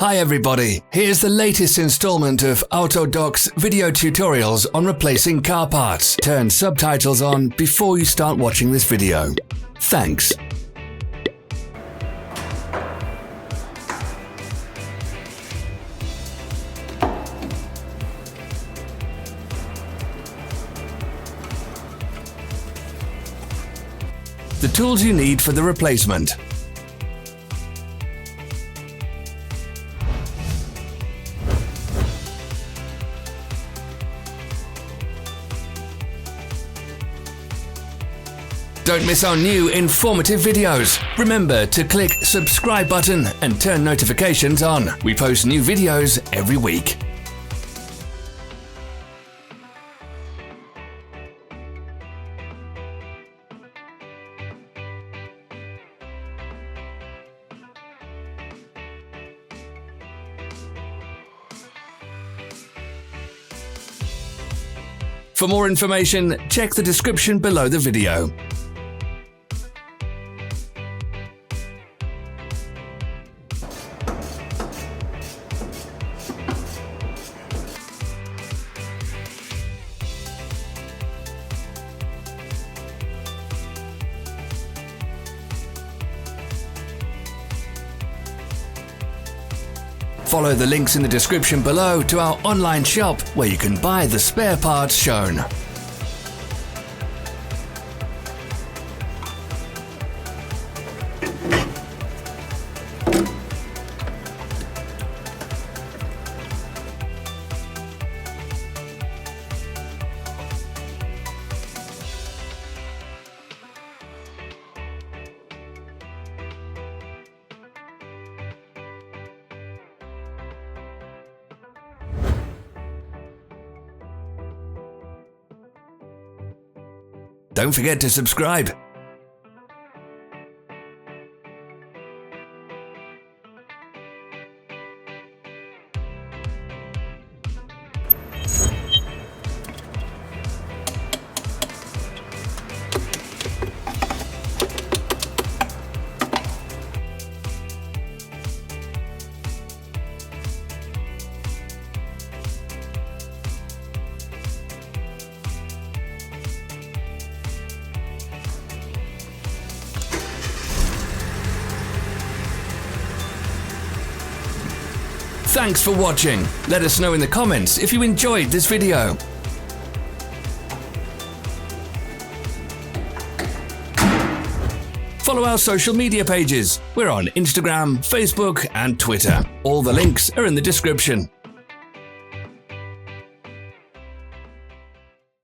Hi everybody, here's the latest installment of Autodoc's video tutorials on replacing car parts. Turn subtitles on before you start watching this video. Thanks. The tools you need for the replacement. Don't miss our new informative videos. Remember to click subscribe button and turn notifications on. We post new videos every week. For more information, check the description below the video. Follow the links in the description below to our online shop where you can buy the spare parts shown. Don't forget to subscribe. Thanks for watching. Let us know in the comments if you enjoyed this video. Follow our social media pages. We're on Instagram, Facebook, and Twitter. All the links are in the description.